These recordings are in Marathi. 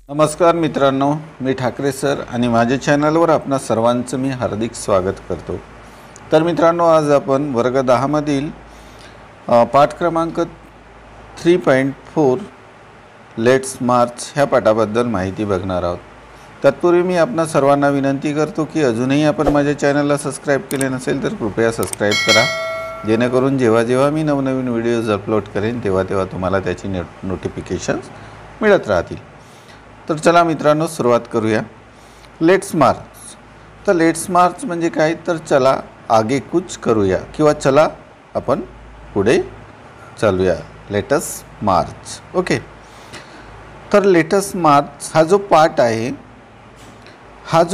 नमस्कार मित्रांनो, मी ठाकरे सर आणि माझ्या चॅनलवर आपणा सर्वांचं मी हार्दिक स्वागत करतो। तर मित्रांनो, आज आपण वर्ग 10 मधील पाठ क्रमांक 3.4 लेट्स मार्च ह्या पाठाबद्दल माहिती बघणार आहोत। तत्पूर्वी मी आपणा सर्वांना विनंती करतो की अजूनही आपण माझ्या चॅनलला सबस्क्राइब केले नसेल तर कृपया सबस्क्राइब करा, जेणेकरून जेव्हा मी नवनवीन व्हिडिओज अपलोड करेन तेव्हा तुम्हाला त्याची नोटिफिकेशन्स मिळत राहतील। तर चला मित्रांनो, सुरुवात करूया। लेट्स मार्च। तर लेट्स मार्च म्हणजे काय, तर चला आगे कुछ करूया किंवा चला आपण पुढे चालूया, लेटस मार्च। ओके, तर लेटस मार्च हा जो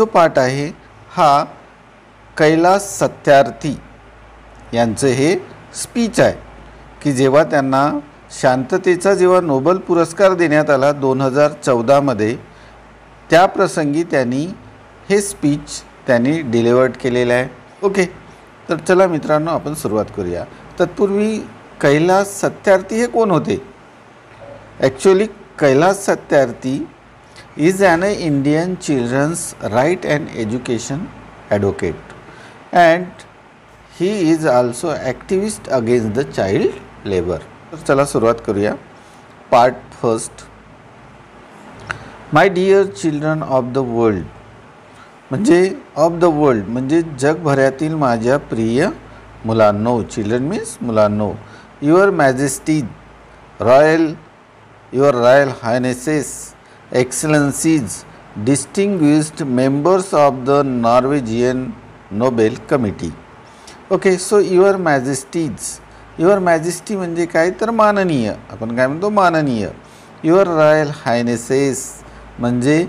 पाठ आहे हा कैलास सत्यार्थी यांचे हे स्पीच आहे की जेव्हा त्यांना शांततेचा जेव्हा नोबेल पुरस्कार देण्यात आला 2014 मध्ये, त्या प्रसंगी त्यांनी हे स्पीच डिलिव्हर्ड केलेलं आहे। ओके, तर चला मित्रांनो आपण सुरुवात करूया। तत्पूर्वी कैलास सत्यार्थी हे कोण होते? Actually Kailash Satyarthi is an Indian children's right and education advocate and he is also activist against the child labour. तर चला सुरुवात करूया। Part first, my dear children of the world, म्हणजे ऑफ द वर्ल्ड म्हणजे जगभरातील माझ्या प्रिय मुलांनो, चिल्ड्रन मीन्स मुलांनो, your majesties, your royal highnesses, excellencies, distinguished members of the Norwegian Nobel committee. Okay, so your majesties, your majesty म्हणजे काय, तर माननीय, आपण काय म्हणतो माननीय। युअर रॉयल हायनेसेस म्हणजे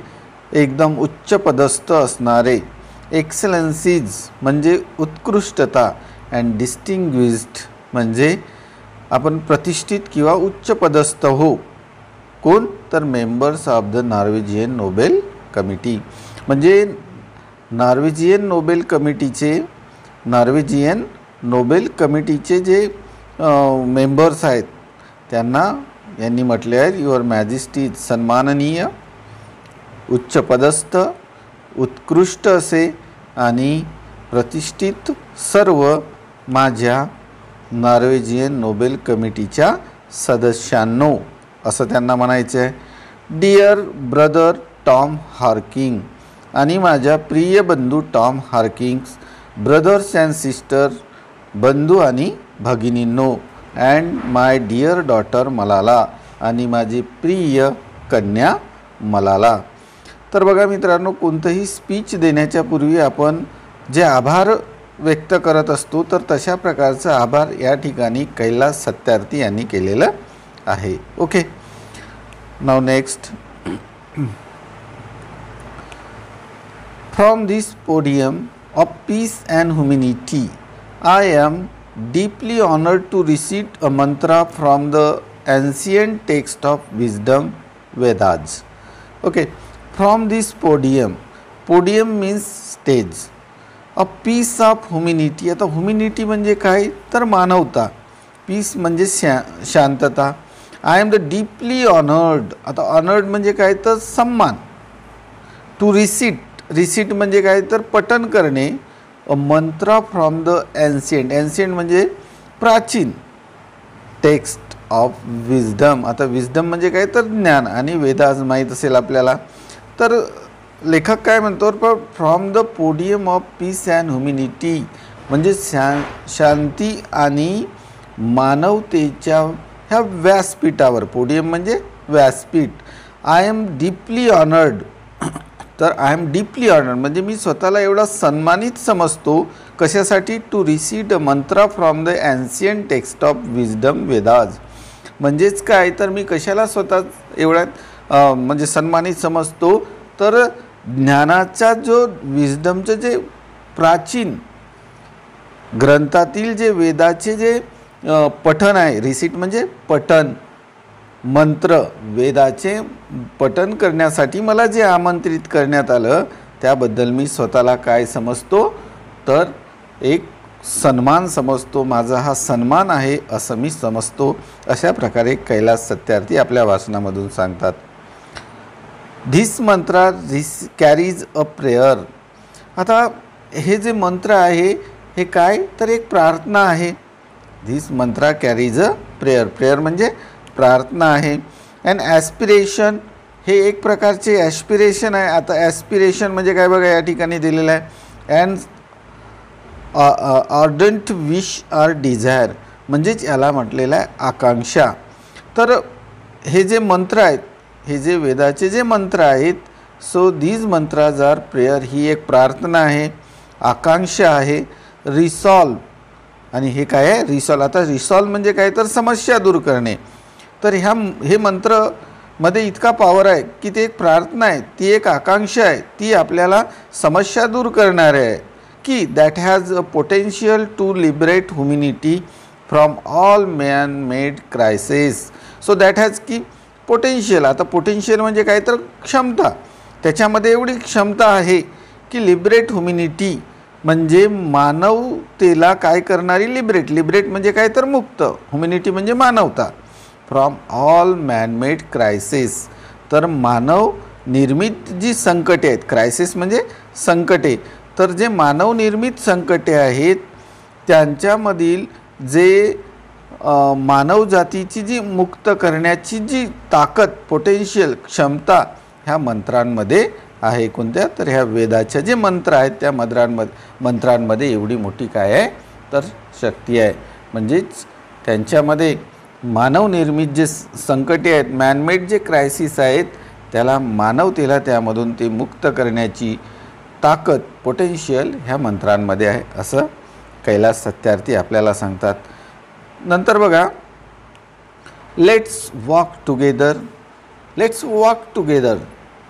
एकदम उच्च पदस्थ असणारे, एक्सलन्सीज म्हणजे उत्कृष्टता, अँड डिस्टिंग्विश्ड म्हणजे आपण प्रतिष्ठित किंवा उच्च पदस्थ हो, कोण, तर members of the Norwegian Nobel committee म्हणजे नॉर्वेजियन नोबेल कमिटीचे जे मेंबर्स आहेत त्यांना यांनी म्हटले आहे युअर मॅजेस्टी, सन्माननीय, उच्च पदस्थ, उत्कृष्ट असे आणि प्रतिष्ठित सर्व माझ्या नॉर्वेजियन नोबेल कमिटीच्या सदस्यांनो, असं त्यांना म्हणायचं आहे। डिअर ब्रदर टॉम हार्किंग, आणि माझ्या प्रिय बंधू टॉम हार्किंग्स, ब्रदर्स अँड सिस्टर, बंधू आणि भगिनींनो, अँड माय डिअर डॉटर मलाला, आणि माझी प्रिय कन्या मलाला। तर बघा मित्रांनो, कोणतंही स्पीच देण्याच्या पूर्वी आपण जे आभार व्यक्त करत असतो, तर तशा प्रकारचं आभार या ठिकाणी कैलास सत्यार्थी यांनी केलेलं आहे। Okay, now next, from this podium of peace and humanity I am deeply honored to recite a mantra from the ancient text of wisdom Vedas. Okay, from this podium, podium means stage, a piece of humanity. आता humanity म्हणजे काय, तर मानवता, peace म्हणजे शांतता। I am the deeply honored, आता honored म्हणजे काय, तर सन्मान, to recite म्हणजे काय, तर पठण करणे, अ मंत्रा फ्रॉम द एन्शियंट म्हणजे प्राचीन, टेक्स्ट ऑफ विजडम, आता विजडम म्हणजे काय, तर ज्ञान, आणि वेदास माहीत असेल आपल्याला। तर लेखक काय म्हणतो, from the podium of peace and humanity म्हणजे शांती आणि मानवतेच्या ह्या व्यासपीठावर, पोडियम म्हणजे व्यासपीठ। आय एम डीपली ऑनर्ड, तर आय एम डीपली ऑनर्ड म्हणजे मी स्वतःला एवढा सन्मानित समजतो, कशासाठी, to recite a mantra from the ancient text of wisdom Vedas, म्हणजेच काय, तर मी कशाला स्वतः एवढ्या म्हणजे सन्मानित समजतो, तर ज्ञानाचा जो विजडमचं जे प्राचीन ग्रंथातील जे वेदाचे जे पठण आहे, रिसीट म्हणजे पठण, मंत्र, वेदाचे पठण करण्यासाठी मला जे आमंत्रित करण्यात आलं, त्याबद्दल मी स्वतःला काय समजतो, तर एक सन्मान समजतो, माझा हा सन्मान आहे असं मी समजतो। अशा प्रकारे कैलास सत्यार्थी आपल्या वाचनामधून सांगतात। This Mantra carries a prayer. आता हे जे मंत्र आहे हे काय तर एक प्रार्थना आहे. This Mantra carries a prayer. Prayer म्हणजे प्रार्थना आहे. अँड ॲस्पिरेशन हे एक प्रकारचे ॲस्पिरेशन आहे. आता ॲस्पिरेशन म्हणजे काय बघा या ठिकाणी दिलेलं आहे. And ardent wish or desire म्हणजेच याला म्हटलेलं आहे आकांक्षा. तर हे जे मंत्र आहेत, हे जे वेदाचे जे मंत्र आहेत, सो दीज मंत्राज आर प्रेयर. ही एक प्रार्थना आहे, आकांक्षा आहे. रिसॉल्व आणि हे काय आहे रिसॉल्व. आता रिसॉल्व म्हणजे काय तर समस्या दूर करणे. तर हे मंत्रमध्ये इतका पॉवर आहे की ते एक प्रार्थना आहे, ती एक आकांक्षा आहे, ती आपल्याला समस्या दूर करणारे आहे की that has a potential to liberate humanity from all man made crisis. So that has की पोटेन्शियल. आता पोटेन्शियल म्हणजे काय तर क्षमता. त्याच्यामध्ये एवढी क्षमता आहे की लिबरेट ह्युमॅनिटी म्हणजे मानवतेला काय करणारी. लिबरेट म्हणजे काय तर मुक्त. ह्युमॅनिटी म्हणजे मानवता. From all man-made crisis. तर मानव निर्मित जी संकटे आहेत, क्रायसिस म्हणजे संकटे, तर जे मानवनिर्मित संकटे आहेत त्यांच्यामधील जे मानवजातीची जी मुक्त करण्याची जी ताकद, पोटेन्शियल, क्षमता ह्या मंत्रांमध्ये आहे. कोणत्या तर ह्या वेदाच्या जे मंत्र आहेत त्या मंत्रांमध्ये एवढी मोठी काय आहे तर शक्ती आहे. म्हणजेच त्यांच्यामध्ये मानवनिर्मित जे संकटे आहेत, मॅनमेड जे क्रायसिस आहेत, त्याला मानवतेला त्यामधून ते मुक्त करण्याची ताकद, पोटेन्शियल ह्या मंत्रांमध्ये आहे असं कैलास सत्यार्थी आपल्याला सांगतात. नंतर बघा let's walk together. Let's walk together,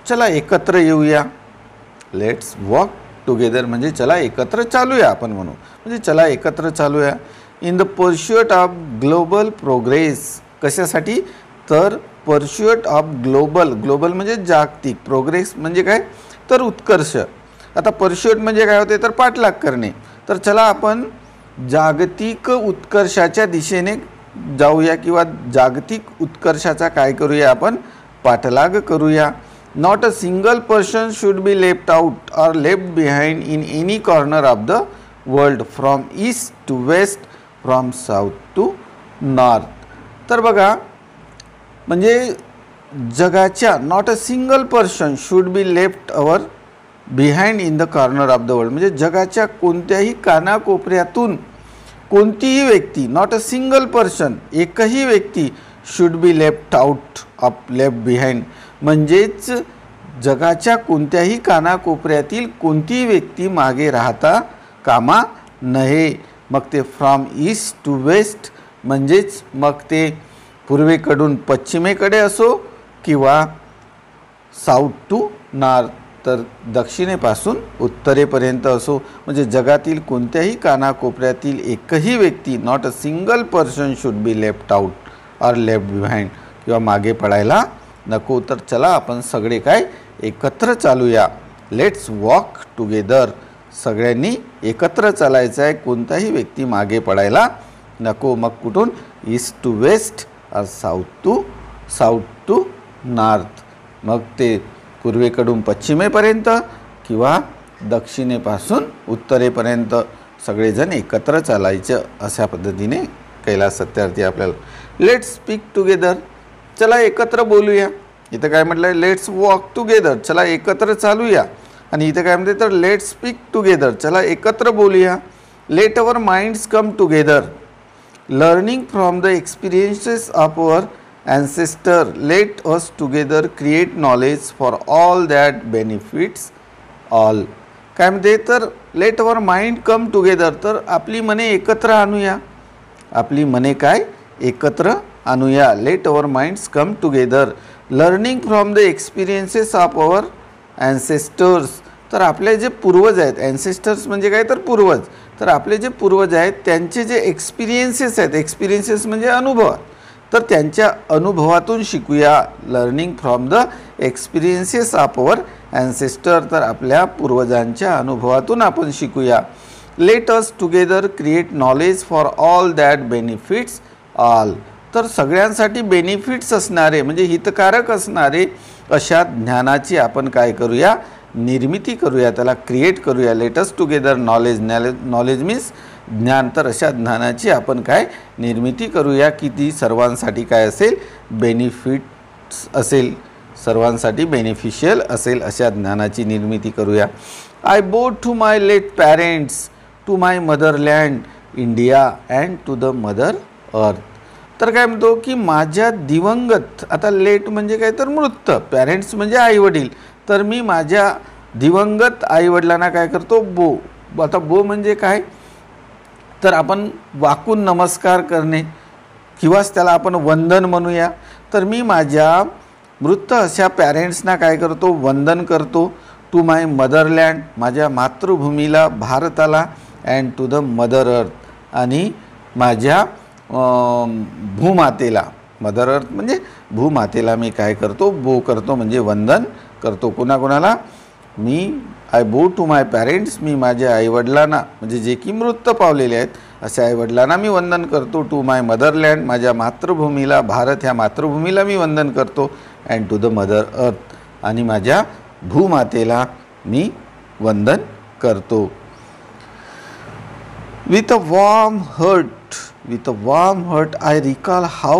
चला एकत्र येऊया. लेट्स वॉक टुगेदर म्हणजे चला एकत्र चालूया आपण म्हणू, म्हणजे चला एकत्र चालूया. In the pursuit of global progress. कशासाठी तर पर्स्युट ऑफ ग्लोबल म्हणजे जागतिक, प्रोग्रेस म्हणजे काय तर उत्कर्ष. आता पर्स्युट म्हणजे काय होते तर पाठलाग करणे. तर चला आपण जागतिक उत्कर्षाच्या दिशेने जाऊया किंवा जागतिक उत्कर्षाचा काय करूया आपण पाठलाग करूया. Not a single person should be left out or left behind in any corner of the world from east to west, from south to north. तर बघा म्हणजे जगाच्या not a single person should be left our behind in the corner of the world म्हणजे जगाच्या कोणत्याही कानाकोपऱ्यातून कोणतीही व्यक्ती, नॉट अ सिंगल पर्सन, एकही व्यक्ती should be left out of left behind म्हणजेच जगाच्या कोणत्याही कानाकोपऱ्यातील कोणतीही व्यक्ती मागे राहता कामा नये. मग ते फ्रॉम ईस्ट टू वेस्ट म्हणजेच मग ते पूर्वेकडून पश्चिमेकडे असो किंवा साऊथ टू नॉर्थ, तर दक्षिणेपासून उत्तरेपर्यंत असो. म्हणजे जगातील कोणत्याही कानाकोपऱ्यातील एकही व्यक्ती, not a single person should be left out or left behind किंवा मागे पडायला नको. तर चला आपण सगळे काय एकत्र चालूया. Let's walk together. सगळ्यांनी एकत्र चालायचं आहे, कोणताही व्यक्ती मागे पडायला नको. मग कुठून ईस्ट टू वेस्ट और साऊथ टू नॉर्थ. मग ते पूर्वेकडून पश्चिमेपर्यंत किंवा दक्षिणेपासून उत्तरेपर्यंत सगळेजण एकत्र चालायचं अशा पद्धतीने कैलास सत्यार्थी आपल्याला. Let's speak together. चला एकत्र बोलूया. इथं काय म्हटलं आहे लेट्स वॉक टुगेदर, चला एकत्र चालूया. आणि इथं काय म्हणते तर लेट्स स्पीक टुगेदर, चला एकत्र बोलूया. Let our minds come together. Learning from the experiences of our ancestor, let us together create knowledge for all that benefits all. काय म्हणते तर let our mind come together, तर आपली मने एकत्र आणूया. आपली मने काय एकत्र आणूया. Let our minds come together. Learning from the experiences of our ancestors. तर आपले जे पूर्वज आहेत, ॲन्सेस्टर्स म्हणजे काय तर पूर्वज, तर आपले जे पूर्वज आहेत त्यांचे जे एक्सपिरियन्सेस आहेत, एक्सपिरियन्सेस म्हणजे अनुभव, तर त्यांच्या अनुभवातून शिकूया. Learning from the experiences of our ancestor, तर आपल्या पूर्वजांच्या अनुभवातून आपण शिकूया. Let us together create knowledge for all that benefits all. तर सगळ्यांसाठी बेनिफिट्स असणारे म्हणजे हितकारक असणारे अशा ज्ञानाची आपण काय करूया, निर्मिती करूया, त्याला क्रिएट करूया. Late us together knowledge. Knowledge means ज्ञान. तर अशा ज्ञानाची आपण काय निर्मिती करूया की ती सर्वांसाठी काय असेल, बेनिफिट्स असेल, सर्वांसाठी बेनिफिशियल असेल, अशा ज्ञानाची निर्मिती करूया. I bow to my late parents, to my motherland India and to the mother earth. तर काय म्हणतो की माझ्या दिवंगत, आता लेट म्हणजे काय तर मृत, पॅरेंट्स म्हणजे आईवडील, तर मी माझ्या दिवंगत आईवडिलांना काय करतो, बो. आता बो म्हणजे काय, तर आपण वाकून नमस्कार करणे किंवाच त्याला आपण वंदन म्हणूया. तर मी माझ्या मृत अशा पॅरेंट्सना काय करतो, वंदन करतो. टू माय मदरलँड, माझ्या मातृभूमीला, भारताला, अँड टू द मदर अर्थ, आणि माझ्या भूमातेला. मदर अर्थ म्हणजे भूमातेला मी काय करतो, बो करतो म्हणजे वंदन करतो. कोणाकोणाला, मी I bow to my parents, मी माझ्या आईवडिलांना म्हणजे जे की मृत पावलेले आहेत अशा आईवडिलांना मी वंदन करतो. टू माय मदरलँड, माझ्या मातृभूमीला, भारत ह्या मातृभूमीला मी वंदन करतो. अँड टू द मदर अर्थ, आणि माझ्या भूमातेला मी वंदन करतो. With a warm heart, I recall how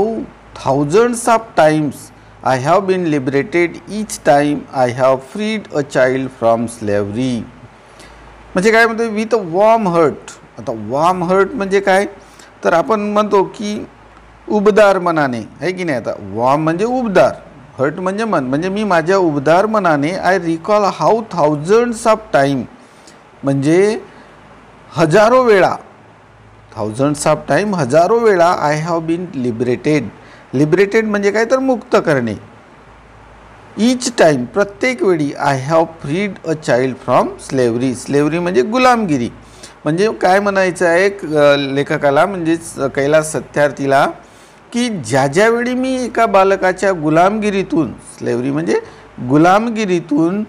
thousands of times I have been liberated each time I have freed a child from slavery. म्हणजे काय म्हणतो, विथ अ वॉर्म हर्ट. आता वॉर्म हर्ट म्हणजे काय, तर आपण म्हणतो की उबदार मनाने, आहे की नाही. आता वॉर्म म्हणजे उबदार, हर्ट म्हणजे मन, म्हणजे मी माझ्या उबदार मनाने, I recall how thousands of time म्हणजे हजारो वेळा, थाउजंड्स ऑफ टाईम हजारो वेळा, I have been liberated. Liberated म्हणजे काय तर मुक्त करणे. ईच टाईम प्रत्येक वेळी, I have freed a child from slavery. Slavery म्हणजे गुलामगिरी. म्हणजे काय म्हणायचं आहे लेखकाला, म्हणजेच कैलास सत्यार्थीला, की ज्या वेळी मी एका बालकाच्या गुलामगिरीतून, स्लेव्हरी म्हणजे गुलामगिरीतून,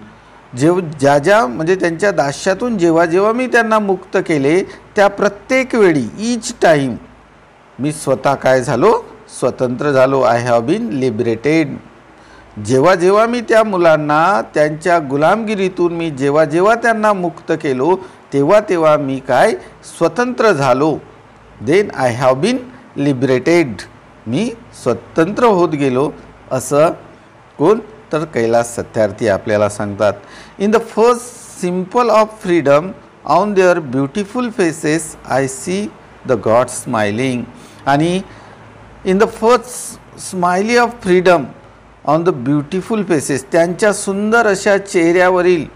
ज्या म्हणजे त्यांच्या दास्यातून जेव्हा मी त्यांना मुक्त केले, त्या प्रत्येक वेळी, ईच टाईम, मी स्वतः काय झालो, स्वतंत्र झालो. I have been liberated. जेव्हा मी त्या मुलांना त्यांच्या गुलामगिरीतून मी जेव्हा त्यांना मुक्त केलो, तेव्हा मी काय स्वतंत्र झालो. Then I have been liberated, मी स्वतंत्र होत गेलो, असं कोण, तर कैलास सत्यार्थी आपल्याला सांगतात. In the first simple of freedom on their beautiful faces I see the god smiling. आणि in the first smiley of freedom on the beautiful faces, त्यांच्या सुंदर अशा चेहऱ्यावरील,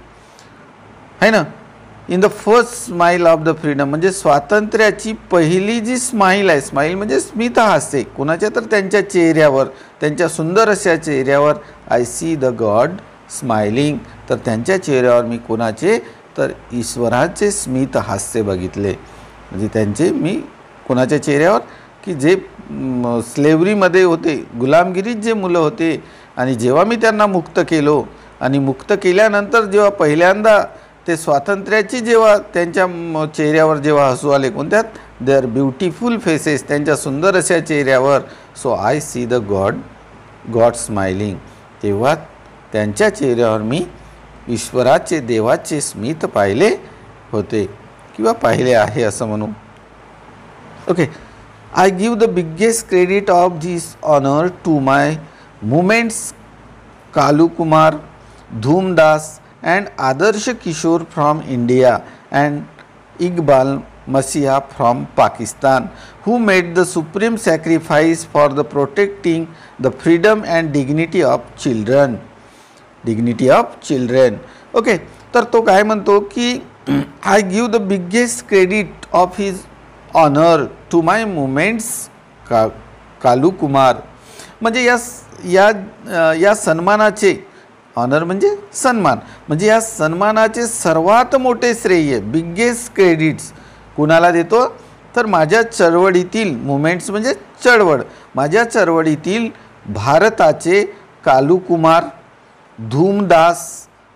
है ना, in the first smile of the freedom म्हणजे स्वातंत्र्याची पहिली जी स्माइल आहे, स्माइल म्हणजे स्मित हास्य, कोणाच्या तर त्यांच्या चेहऱ्यावर, त्यांच्या सुंदर अशा चेहऱ्यावर, I see the god smiling, तर त्यांच्या चेहऱ्यावर मी कोणाचे, तर ईश्वराचे स्मित हास्य बघितले. म्हणजे त्यांचे मी कोणाच्या चेहऱ्यावर, की जे स्लेव्हरीमध्ये होते, गुलामगिरीत जे मुलं होते, आणि जेव्हा मी त्यांना मुक्त केलो, आणि मुक्त केल्यानंतर जेव्हा पहिल्यांदा ते स्वातंत्र्याची जेव्हा त्यांच्या चेहऱ्यावर जेव्हा हसू आले, कोणत्यात, देअर ब्युटिफुल फेसेस, त्यांच्या सुंदर अशा चेहऱ्यावर, so I see the god smiling, तेव्हा त्यांच्या चेहऱ्यावर मी ईश्वराचे, देवाचे स्मित पाहिले होते किंवा पाहिले आहे असं म्हणू. Okay, I give the biggest credit of this honour to my movement's Kalu Kumar, Dhoomdas and Adarsh Kishore from India and Iqbal Masiha from Pakistan, who made the supreme sacrifice for the protecting the freedom and dignity of children. Dignity of children. Okay, तर तो काय म्हणतो की I give the biggest credit of his honor to my movements कालू कुमार. म्हणजे या सन्मानाचे, ऑनर म्हणजे सन्मान, म्हणजे या सन्मानाचे सर्वात मोठे श्रेय, बिगेस्ट क्रेडिट्स कुणाला देतो, तर माझ्या चळवळीतील, मुवमेंट्स म्हणजे चळवळ, माझ्या चळवळीतील भारताचे Kalu Kumar, Dhoomdas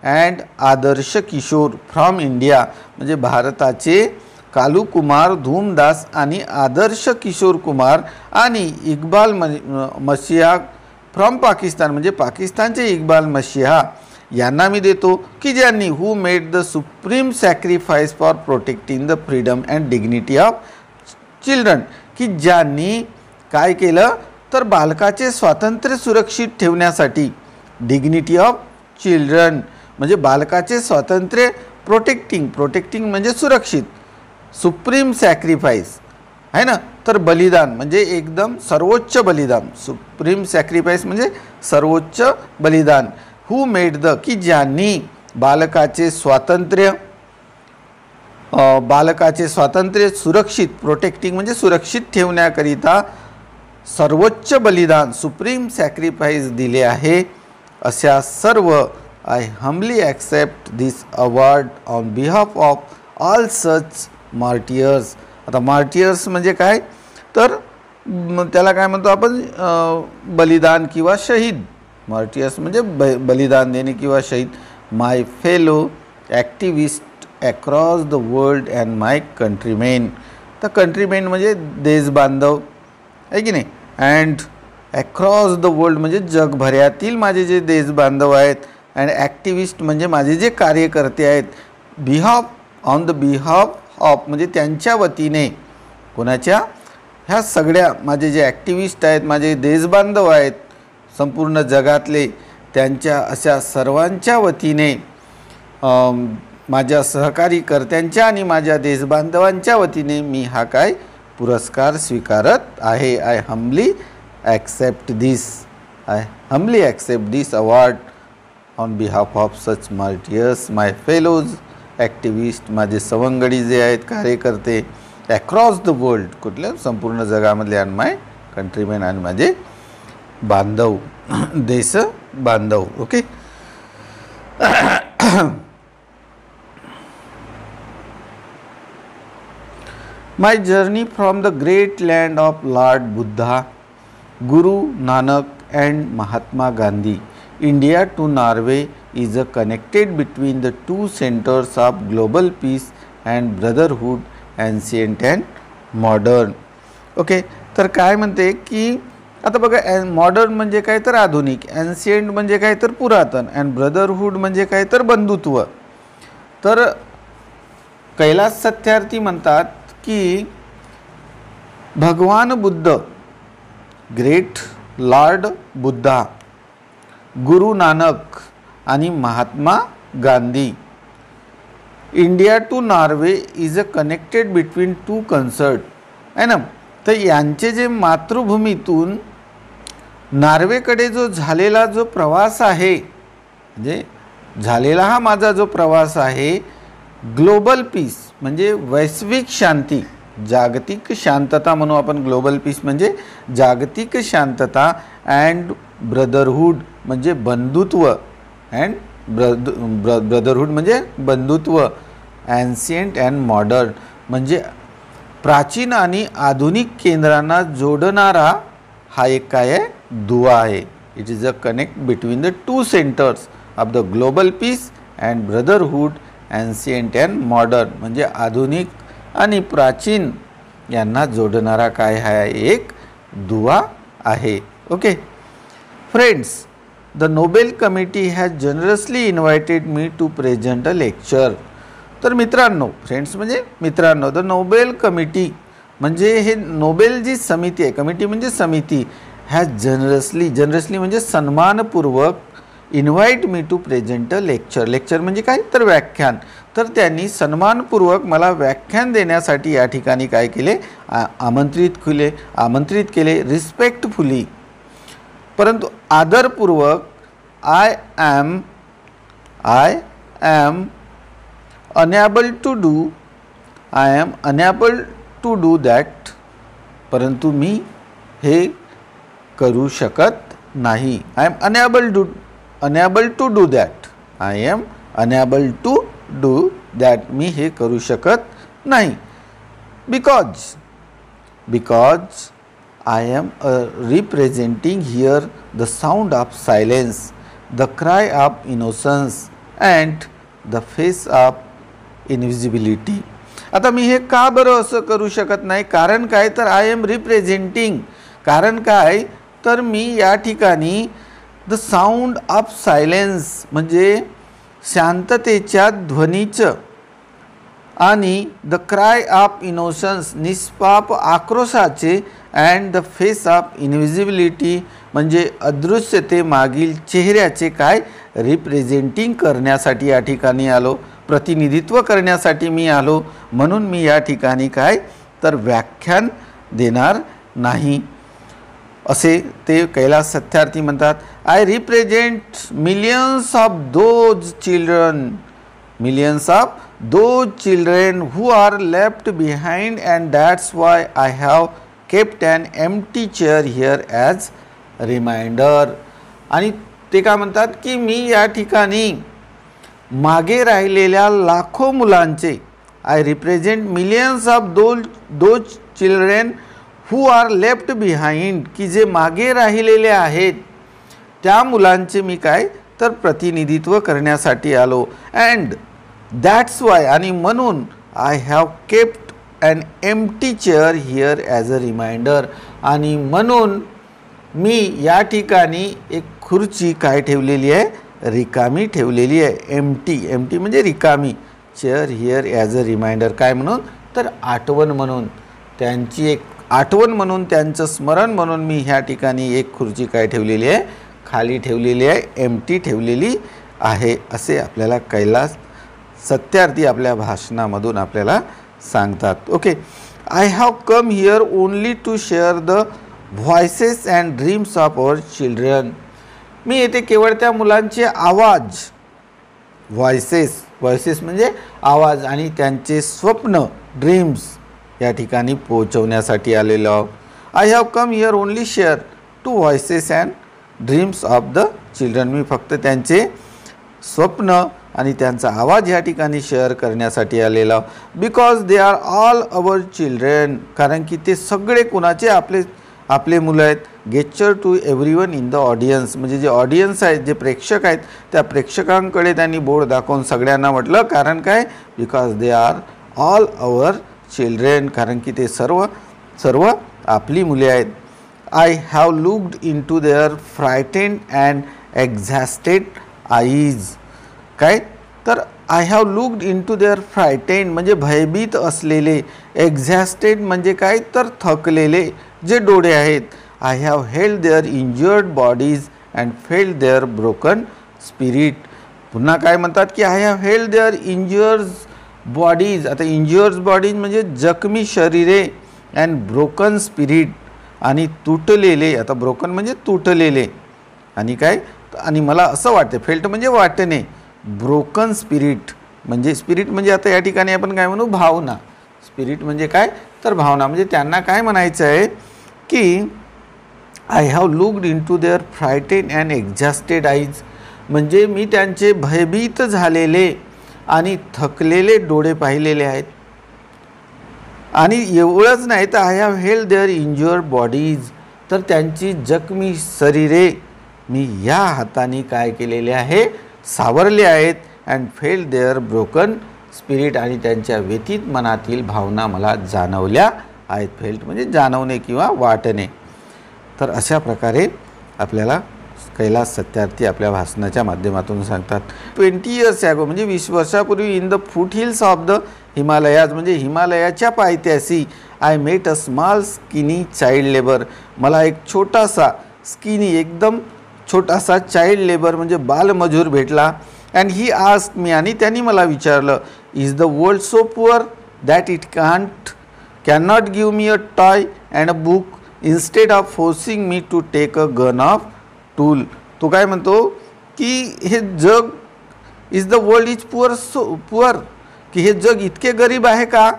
and Adarsh Kishore from India, म्हणजे भारताचे कालू कुमार, धूमदास आणि आदर्श किशोर कुमार, आणि इक्बाल मसिहा फ्रॉम पाकिस्तान म्हणजे पाकिस्तानचे इक्बाल मसीहा यांना मी देतो की ज्यांनी who made the supreme sacrifice for protecting the freedom and dignity of children, की ज्यांनी काय केलं तर बालकाचे स्वातंत्र्य सुरक्षित ठेवण्यासाठी, डिग्निटी ऑफ चिल्ड्रन म्हणजे बालकाचे स्वातंत्र्य, प्रोटेक्टिंग म्हणजे सुरक्षित, सुप्रीम सॅक्रिफाईस आहे ना, तर बलिदान म्हणजे एकदम सर्वोच्च बलिदान, सुप्रीम सॅक्रिफाईस म्हणजे सर्वोच्च बलिदान, हू मेड द की ज्यांनी बालकाचे स्वातंत्र्य सुरक्षित, प्रोटेक्टिंग म्हणजे सुरक्षित ठेवण्याकरिता सर्वोच्च बलिदान, सुप्रीम सॅक्रिफाईस दिले आहे, अशा सर्व I humbly accept this award on behalf of all such martyrs. आता मार्टियर्स म्हणजे काय तर त्याला काय म्हणतो आपण बलिदान किंवा शहीद, मार्टियर्स म्हणजे बलिदान देणे किंवा शहीद. My fellow activist across the world and my countrymen, तर कंट्रीमेन म्हणजे देशबांधव आहे की नाही, अँड अक्रॉस द वर्ल्ड म्हणजे जगभरातील माझे जे देशबांधव आहेत, अँड ॲक्टिविस्ट म्हणजे माझे जे कार्यकर्ते आहेत, behalf on the behalf of म्हणजे त्यांच्या वतीने, कोणाच्या, ह्या सगळ्या माझे जे ॲक्टिविस्ट आहेत, माझे देशबांधव आहेत संपूर्ण जगातले, त्यांच्या अशा सर्वांच्या वतीने, माझ्या सहकारी कर्त्यांच्या आणि माझ्या देशबांधवांच्या वतीने मी हा काय पुरस्कार स्वीकारत आहे. I humbly accept this award on behalf of such martyrs my fellows activist, माझे सवंगडी जे आहेत कार्यकर्ते, अक्रॉस द वर्ल्ड कुठल्या संपूर्ण जगामधले, आणि माय कंट्रीमेन आणि माझे बांधव, देश बांधव. Okay. My journey from the great land of Lord Buddha, Guru Nanak and Mahatma Gandhi, India to Norway is a connected between the two centers of global peace and brotherhood, ancient and modern. Okay, तर काय म्हणते की आता बघा, मॉडर्न म्हणजे काय तर आधुनिक, एन्शियंट म्हणजे काय तर पुरातन, अँड ब्रदरहूड म्हणजे काय तर बंधुत्व. तर कैलास सत्यार्थी म्हणतात की भगवान बुद्ध, ग्रेट लॉर्ड बुद्धा, गुरु नानक आणि Mahatma Gandhi, India to Norway is a connected between two concert आहे ना, तर यांचे जे मातृभूमीतून नॉर्वेकडे जो झालेला जो प्रवास आहे, म्हणजे झालेला हा माझा जो प्रवास आहे, ग्लोबल पीस म्हणजे वैश्विक शांती, जागतिक शांतता म्हणू आपण, ग्लोबल पीस म्हणजे जागतिक शांतता, अँड ब्रदरहूड म्हणजे बंधुत्व, अँड ब्रदरहूड म्हणजे बंधुत्व, ॲन्शियंट अँड मॉडर्न म्हणजे प्राचीन आणि आधुनिक केंद्रांना जोडणारा हा एक काय आहे, दुवा आहे. It is a connect between the two centres of the global peace and brotherhood, ancient and modern म्हणजे आधुनिक आणि प्राचीन यांना जोडणारा काय हा एक दुवा आहे. Okay friends, the Nobel committee has generously invited me to present a lecture. तर मित्रांनो, फ्रेंड्स म्हणजे मित्रांनो, द नोबेल कमिटी म्हणजे हे नोबेल जी समिती आहे, कमिटी म्हणजे समिती, हॅज जनरसली म्हणजे सन्मानपूर्वक invite me to present a lecture. Lecture म्हणजे काय तर व्याख्यान. तर त्यांनी सन्मानपूर्वक मला व्याख्यान देण्यासाठी या ठिकाणी काय केले, आमंत्रित केले रिस्पेक्टफुली, परंतु आदरपूर्वक. I am unable to do that, परंतु मी हे करू शकत नाही. I am unable to do that. I am unable to do that, मी हे करू शकत नाही. Because I am representing here the sound of silence, the cry of innocence and the face of invisibility. आता मी हे का बरं असं करू शकत नाही, कारण काय तर आय एम रिप्रेझेंटिंग, कारण काय तर मी या ठिकाणी द साऊंड ऑफ सायलेन्स म्हणजे शांततेच्या ध्वनीचं आणि द क्राय ऑफ इनोशन्स निष्पाप आक्रोशाचे and the face of invisibility म्हणजे अदृश्यते मागील चेहऱ्याचे काय रिप्रेझेंटिंग करण्यासाठी या ठिकाणी आलो, प्रतिनिधित्व करण्यासाठी मी आलो, म्हणून मी या ठिकाणी काय तर व्याख्यान देणार नाही असे ते कैलास सत्यार्थी म्हणतात. I represent millions of those children, millions of those children who are left behind, and that's why I have kept an empty chair here as reminder. आणि ते काय म्हणतात की मी या ठिकाणी मागे राहिलेल्या लाखो मुलांचे, I represent millions of those children who are left behind, की जे मागे राहिलेले आहेत त्या मुलांचे मी काय तर प्रतिनिधित्व करण्यासाठी आलो. अँड दॅट्स वाय आणि म्हणून I have kept an empty chair here as a reminder, आणि म्हणून मी या ठिकाणी एक खुर्ची काय ठेवलेली आहे रिकामी ठेवलेली आहे. एम्प्टी म्हणजे रिकामी, chair here as a reminder काय म्हणून तर आठवण म्हणून, त्यांची एक आठवण म्हणून, त्यांचं स्मरण म्हणून मी ह्या ठिकाणी एक खुर्ची काय ठेवलेली आहे खाली ठेवलेली आहे, एम्प्टी ठेवलेली आहे असे आपल्याला कैलास सत्यार्थी आपल्या भाषणामधून आपल्याला सांगतात. Okay, I have come here only to share the voices and dreams of our children. मी येथे केवळ त्या मुलांचे आवाज, व्हॉइसेस म्हणजे आवाज, आणि त्यांचे स्वप्न ड्रीम्स या ठिकाणी पोहोचवण्यासाठी आलेलो आहोत. I have come here only share to voices and dreams of the children. मी फक्त त्यांचे स्वप्न आणि त्यांचा आवाज या ठिकाणी शेअर करण्यासाठी आलेला, because they are all our children, कारण की ते सगळे कुणाचे आपले मुलं आहेत. Gesture to everyone in the audience म्हणजे जे ऑडियन्स आहेत, जे प्रेक्षक आहेत, त्या प्रेक्षकांकडे त्यांनी बोर्ड दाखवून सगळ्यांना म्हटलं, कारण काय because they are all our children, कारण की ते सर्व आपली मुले आहेत. I have looked into their frightened and exhausted eyes. काय तर I have looked into their frightened म्हणजे भयभीत असलेले, exhausted म्हणजे काय तर थकलेले जे डोळे आहेत. I have held their injured bodies and felt their broken spirit. पुन्हा काय म्हणतात की I have held their injured bodies. आता injured bodies म्हणजे जखमी शरीरे and broken spirit आणि तुटलेले, आता ब्रोकन म्हणजे तुटलेले, आणि काय आणि मला असं वाटते, फेल्ट म्हणजे वाटणे, ब्रोकन स्पिरिट म्हणजे आता या ठिकाणी आपण काय म्हणू भावना, स्पिरिट म्हणजे काय तर भावना, म्हणजे त्यांना काय म्हणायचं आहे की I have looked into their frightened and exhausted eyes म्हणजे मी त्यांचे भयभीत झालेले आणि थकलेले डोळे पाहिलेले आहेत. आणि एवढंच नाही तर I have held their injured bodies, तर त्यांची जखमी शरीरे मी या हाताने काय केलेले आहे सावरले आहेत. And felt their broken spirit आणि त्यांच्या व्यथित मनातील भावना मला जाणवल्या आहेत. फेल्ट म्हणजे जाणवणे किंवा वाटणे. तर अशा प्रकारे आपल्याला कैलास सत्यार्थी आपल्या भाषणाच्या माध्यमातून सांगतात. 20 इयर्स ॲगो म्हणजे 20 वर्षापूर्वी in the foot hills of the Himalayas म्हणजे हिमालयाच्या पायथ्याशी I met a small skinny child labour, मला एक छोटासा स्किनी एकदम छोटासा चाइल्ड लेबर म्हणजे बालमजूर भेटला. अँड ही आस्क्ड मी आणि त्यांनी मला विचारलं, is the world so poor that it can not give me a toy and a book instead of forcing me to take a gun of tool. तो काय म्हणतो की हे जग is the world is poor की हे जग इतके गरीब आहे का.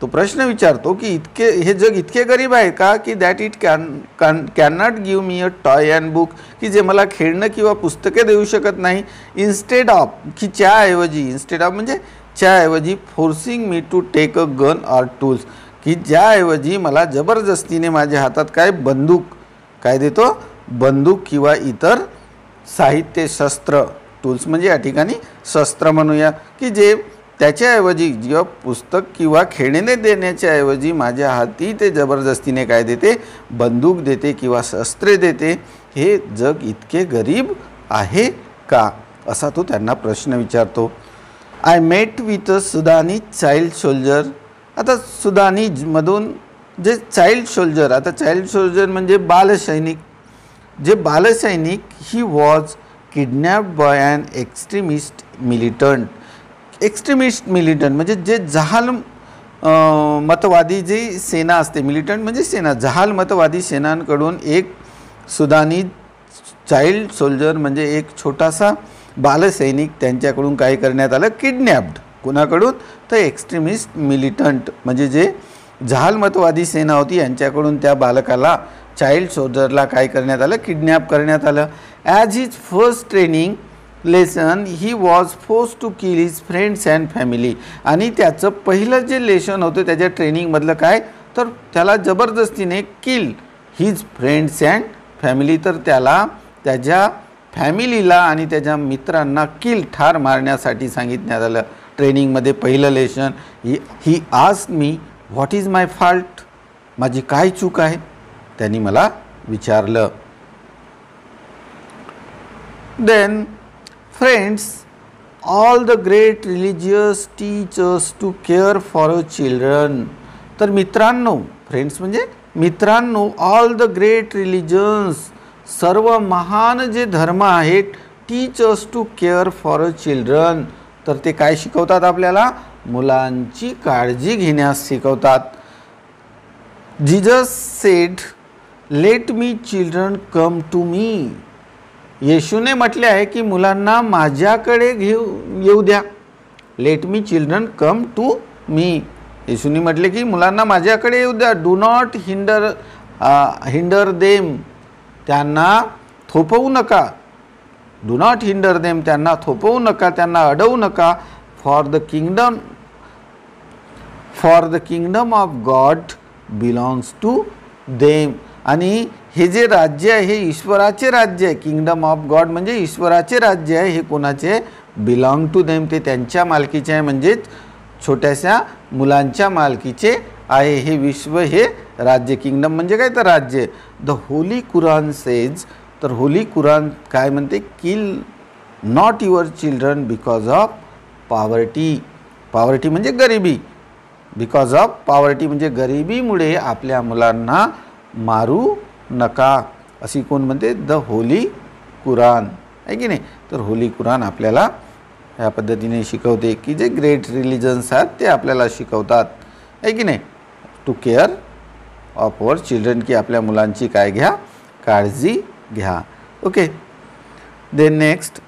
तो प्रश्न विचारतो की हे जग इतके गरीब आहे का की that it can not give me a toy and book की जे मला खेळणं किंवा पुस्तके देऊ शकत नाही. इन्स्टेड ऑफ की च्याऐवजी, इन्स्टेड ऑफ म्हणजे च्याऐवजी forcing me to take a gun or tools की ज्याऐवजी मला जबरदस्तीने माझ्या हातात काय बंदूक काय देतो, बंदूक किंवा इतर साहित्य शस्त्र, टूल्स म्हणजे या ठिकाणी शस्त्र म्हणूया की जे त्याच्याऐवजी जेव्हा पुस्तक किंवा खेळणे देण्याच्या ऐवजी माझ्या हाती ते जबरदस्तीने काय देते, बंदूक देते किंवा शस्त्रे देते. हे जग इतके गरीब आहे का, असा तो त्यांना प्रश्न विचारतो. I met with a Sudani child soldier. आता सुदानीमधून जे चाइल्ड सोल्जर, आता चाइल्ड सोल्जर म्हणजे बालसैनिक. जे बालसैनिक he was kidnapped by an extremist militant. Extremist militant म्हणजे जे जहाल मतवादी जी सेना असते, मिलिटंट म्हणजे सेना, जहाल मतवादी सेनांकडून एक सुदानी चाइल्ड सोल्जर म्हणजे एक छोटासा बालसैनिक त्यांच्याकडून काय करण्यात आलं, किडनॅप्ड. कुणाकडून, तर एक्स्ट्रीमिस्ट मिलिटंट म्हणजे जे जहालमतवादी सेना होती यांच्याकडून त्या बालकाला, चाइल्ड सोल्जरला काय करण्यात आलं, किडनॅप करण्यात आलं. As his first training lesson he was force to kill his friends and family. आणि त्याचं पहिलं जे लेसन होतं त्याच्या ट्रेनिंगमधलं काय, तर त्याला जबरदस्तीने किल हिज फ्रेंड्स अँड फॅमिली, तर त्याला त्याच्या फॅमिलीला आणि त्याच्या मित्रांना किल, ठार मारण्यासाठी सांगितण्यात आलं. ट्रेनिंगमध्ये पहिलं lesson, he asked me what is my fault, माझी काय चूक आहे, त्यांनी मला विचारलं. Then friends, all the great religious teach us to care for a children. तर मित्रांनो, फ्रेंड्स म्हणजे मित्रांनो, ऑल द ग्रेट रिलिजन्स, सर्व महान जे धर्म आहेत, teach us to care for a children, तर ते काय शिकवतात आपल्याला, मुलांची काळजी घेण्यास शिकवतात. Jesus said let me children come to me. येशूने म्हटले आहे की मुलांना माझ्याकडे येऊ द्या. Let me children come to me. येशूने म्हटले की मुलांना माझ्याकडे येऊ द्या. डू नॉट हिंडर देम, त्यांना थोपवू नका. डू नॉट हिंडर देम, त्यांना थोपवू नका, त्यांना अडवू नका. For the kingdom of God belongs to them. आणि हे जे राज्य आहे हे ईश्वराचे राज्य आहे. किंगडम ऑफ गॉड म्हणजे ईश्वराचे राज्य आहे. हे कोणाचे, बिलॉंग टू देम, ते त्यांच्या मालकीचे आहे, म्हणजेच छोट्याशा मुलांच्या मालकीचे आहे हे विश्व, हे राज्य. किंगडम म्हणजे काय, तर राज्य. द होली कुरान सेज, तर होली कुरान काय म्हणते, kill not your children because of poverty. Poverty म्हणजे गरिबी. बिकॉज ऑफ पॉवर्टी म्हणजे गरिबीमुळे आपल्या मुलांना मारू नका, अशी कोण म्हणते, द होली कुरान, आहे की नाही. तर होली कुरान आपल्याला ह्या पद्धतीने शिकवते की जे ग्रेट रिलिजन्स आहेत ते आपल्याला शिकवतात, आहे की नाही, to care of our children, की आपल्या मुलांची काय घ्या, काळजी घ्या. Okay. Then next,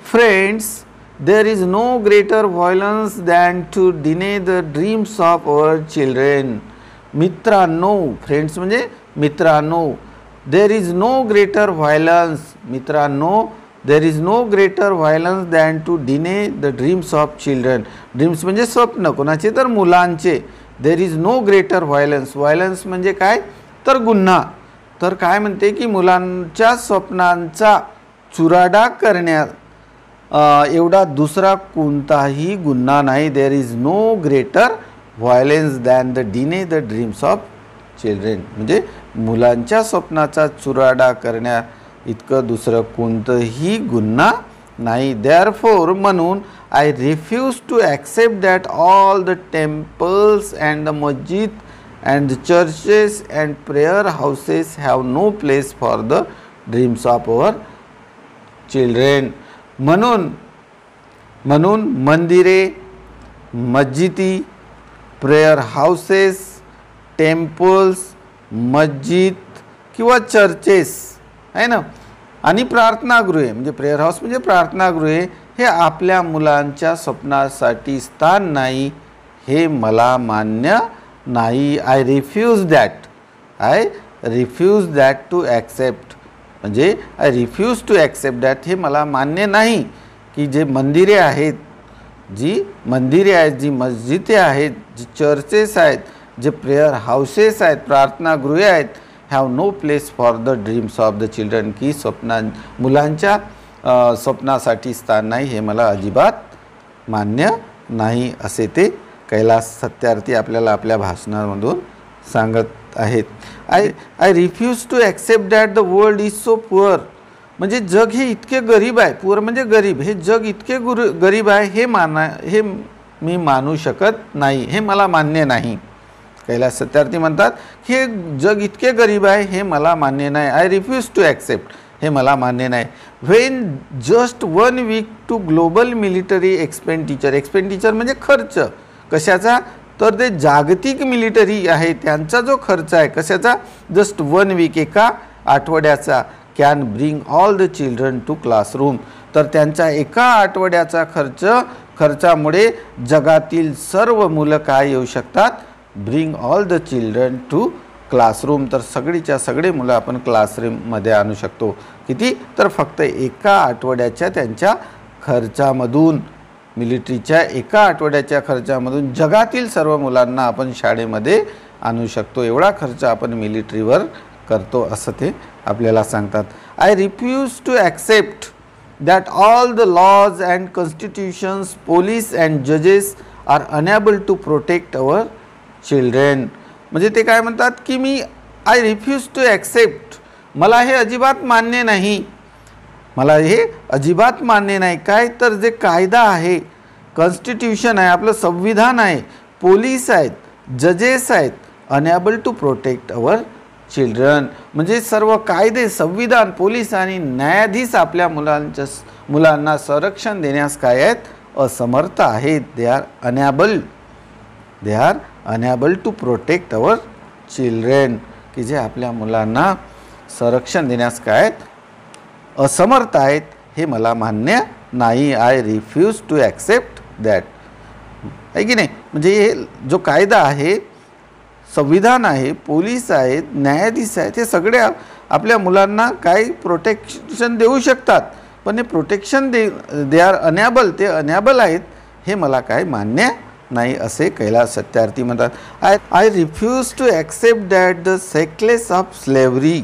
friends, there is no greater violence than to deny the dreams of our children. मित्रांनो, फ्रेंड्स म्हणजे मित्रांनो, there is no greater violence, मित्रांनो, there is no greater violence than to deny the dreams of children. Dreams म्हणजे स्वप्न, कोणाचे, तर मुलांचे. There is no greater violence, violence म्हणजे काय, तर गुन्हा. तर काय म्हणते की मुलांच्या स्वप्नांचा चुराडा करण्यात एवढा दुसरा कोणताही गुन्हा नाही. There is no greater violence than the deny the dreams of children, म्हणजे मुलांच्या स्वप्नाचा चुराडा करण्यात इतकं दुसरं कोणतंही गुन्हा नाही. देअरफॉर, म्हणून, I refuse to accept that all the temples and the masjid and the churches and prayer houses have no place for the dreams of our children. म्हणून मंदिरे, मस्जिदी, प्रेयर हाऊसेस, टेम्पल्स, मस्जिद किंवा चर्चेस आहे ना, आणि प्रार्थनागृहे म्हणजे प्रेयर हाऊस म्हणजे प्रार्थनागृहे, हे आपल्या मुलांच्या स्वप्नासाठी स्थान नाही, हे मला मान्य नाही. I refuse that to accept, म्हणजे I refuse to accept that, हे मला मान्य नाही की जे मंदिरे आहेत, जी मस्जिदे आहेत, जी चर्चेस आहेत, जे प्रेयर हाऊसेस आहेत, प्रार्थनागृहे आहेत, have no place for the dreams of the children, की मुलांच्या स्वप्नासाठी स्थान नाही, हे मला अजिबात मान्य नाही असे ते कैलास सत्यार्थी आपल्याला आपल्या भाषणामधून सांगत आहेत. I refuse to accept that the world is so poor. म्हणजे जग हे इतके गरीब आहे, पुअर म्हणजे गरीब, हे जग इतके गरीब आहे हे मी मानू शकत नाही, हे मला मान्य नाही. कैलास सत्यार्थी म्हणतात हे जग इतके गरीब आहे हे मला मान्य नाही. आय रिफ्यूज टू ॲक्सेप्ट, हे मला मान्य नाही. When just 1 week to global military expenditure म्हणजे खर्च कशाचा, तर ते जागतिक मिलिटरी आहे त्यांचा जो खर्च आहे कशाचा, जस्ट 1 वीक एका आठवड्याचा, can bring all the children to classroom. तर त्यांचा एका आठवड्याचा खर्चामुळे जगातील सर्व मुलं काय येऊ शकतात, bring all the children to classroom. तर सगळीच्या सगळे मुलं आपण क्लासरूममध्ये आणू शकतो. किती, तर फक्त एका आठवड्याच्या त्यांच्या खर्चामधून, मिलिटरीच्या एका आठवड्याच्या खर्चामधून जगातील सर्व मुलांना आपण शाळेमध्ये आणू शकतो. एवढा खर्च आपण मिलिटरीवर करतो असं ते आपल्याला सांगतात. I refuse to accept that all the laws and constitutions, police and जजेस are unable to protect our children. म्हणजे ते काय म्हणतात की आय रिफ्यूज टू ॲक्सेप्ट, मला हे अजिबात मान्य नाही, मला हे अजिबात मान्य नाही. काय, तर जे कायदा आहे, कॉन्स्टिट्यूशन आहे, आपलं संविधान आहे, पोलीस आहेत, जजेस आहेत, unable to protect our children. म्हणजे सर्व कायदे, संविधान, पोलीस आणि न्यायाधीश आपल्या मुलांना संरक्षण देण्यास काय आहेत, असमर्थ आहेत. They are unable to protect our children, की जे आपल्या मुलांना संरक्षण देण्यास काय आहेत, असमर्थ आहेत, हे मला मान्य नाही. I refuse to accept that. आहे की नाही. म्हणजे हे जो कायदा आहे, संविधान आहे, पोलीस आहेत, न्यायाधीश आहेत, हे सगळे आपल्या मुलांना काही प्रोटेक्शन देऊ शकतात, पण हे प्रोटेक्शन दे आर अनएबल, ते अनएबल आहेत, हे मला काय मान्य नाही असे कैलास सत्यार्थी म्हणतात. I refuse to accept that the shackles of slavery.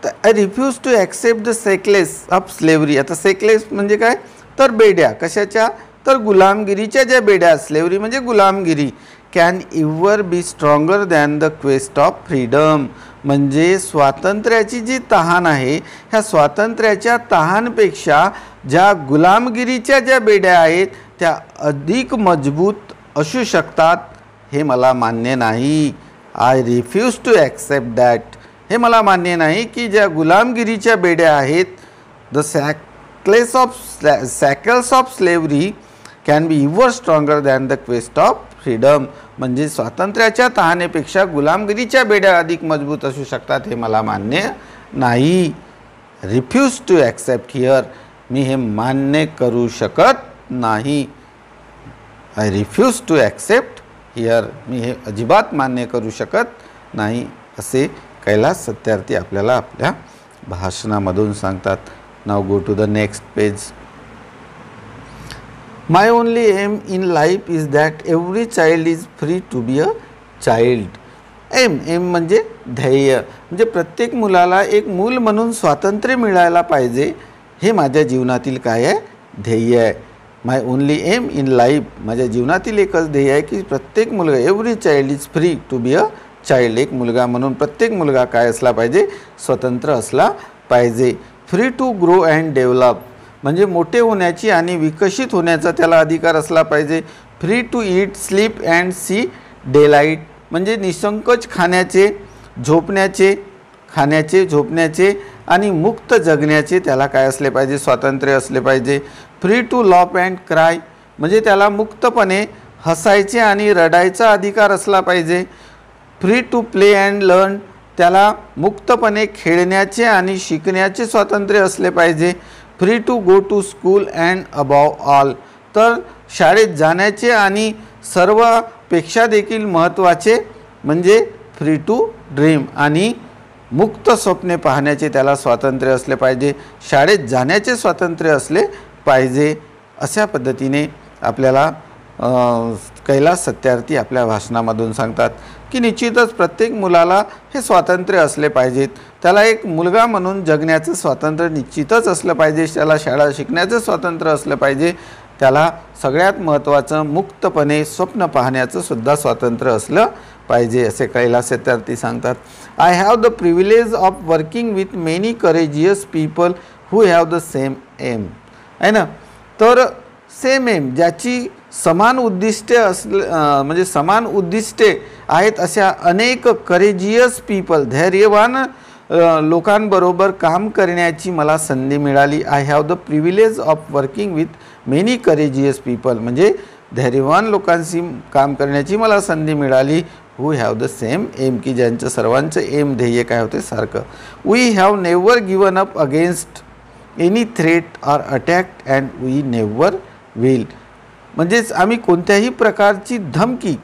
I refuse to accept the shackles of slavery. आता सेक्लेस म्हणजे काय, तर बेड्या, कशाच्या, तर गुलामगिरीच्या ज्या बेड्या, स्लेव्हरी म्हणजे गुलामगिरी, can ever be stronger than the quest of freedom. म्हणजे स्वातंत्र्याची जी तहान आहे, ह्या स्वातंत्र्याच्या तहानपेक्षा ज्या गुलामगिरीच्या ज्या बेड्या आहेत त्या अधिक मजबूत असू शकतात, हे मला मान्य नाही. I refuse to accept that, हे मला मान्य नाही की ज्या गुलामगिरीच्या बेड्या आहेत, the shackles of slavery can be ever stronger than the quest of freedom. म्हणजे स्वातंत्र्याच्या तहानेपेक्षा गुलामगिरीच्या बेड्या अधिक मजबूत असू शकतात, हे मला मान्य नाही. रिफ्यूज टू ॲक्सेप्ट हिअर, मी हे मान्य करू शकत नाही. I refuse to accept here, मी हे अजिबात मान्य करू शकत नाही असे कैलास सत्यार्थी आपल्याला आपल्या भाषणामधून सांगतात. Now go to the next page. My only aim in life is that every child is free to be a child. Aim म्हणजे ध्येय, म्हणजे प्रत्येक मुलाला एक मूल म्हणून स्वातंत्र्य मिळायला पाहिजे, हे माझ्या जीवनातील काय आहे, ध्येय आहे. My only aim in life, माझ्या जीवनातील एकच ध्येय आहे की प्रत्येक मुलगा, every child is free to be a child, एक मुलगा म्हणून प्रत्येक मुलगा काय असला पाहिजे, स्वतंत्र असला पाहिजे. Free to grow and develop, म्हणजे मोठे होण्याची आणि विकसित होण्याचा त्याला अधिकार असला पाहिजे. Free to eat, sleep and see daylight, म्हणजे निसंकोच खाण्याचे, झोपण्याचे आणि मुक्त जगण्याचे त्याला काय असले पाहिजे, स्वातंत्र्य असले पाहिजे. Free to laugh and cry, म्हणजे त्याला मुक्तपणे हसायचे आणि रडायचा अधिकार असला पाहिजे. Free to play and learn, त्याला मुक्तपणे खेळण्याचे आणि शिकण्याचे स्वातंत्र्य असले पाहिजे. Free to go to school and above all, तर शाळेत जाण्याचे आणि सर्वपेक्षा देखील महत्त्वाचे म्हणजे फ्री टू ड्रीम, आणि मुक्त स्वप्ने पाहण्याचे त्याला स्वातंत्र्य असले पाहिजे. शाळेत जाण्याचे स्वातंत्र्य असले पाहिजे. अशा पद्धतीने आपल्याला कैलास सत्यार्थी आपल्या भाषणामधून सांगतात की निश्चितच प्रत्येक मुलाला हे स्वातंत्र्य असले पाहिजेत. त्याला एक मुलगा म्हणून जगण्याचं स्वातंत्र्य निश्चितच असलं पाहिजे. त्याला शाळा शिकण्याचं स्वातंत्र्य असलं पाहिजे. त्याला सगळ्यात महत्त्वाचं मुक्तपणे स्वप्न पाहण्याचं सुद्धा स्वातंत्र्य असलं पाहिजे असे कैलास सत्यार्थी सांगतात. I have the privilege of working with many courageous people who have the same aim. आहे ना. तर सेम एम ज्याची समान उद्दिष्टे म्हणजे समान उद्दिष्टे आहेत अशा अनेक करेजियस पीपल धैर्यवान लोकांबरोबर काम करण्याची मला संधी मिळाली. I have the privilege of working with many courageous people म्हणजे धैर्यवान लोकांशी काम करण्याची मला संधी मिळाली. Who have the same aim की ज्यांचं सर्वांचं एम ध्येय काय होते सारखं. We have never given up against any threat or attack and we never will. म्हणजेच आम्ही कोणत्याही प्रकारची धमकी,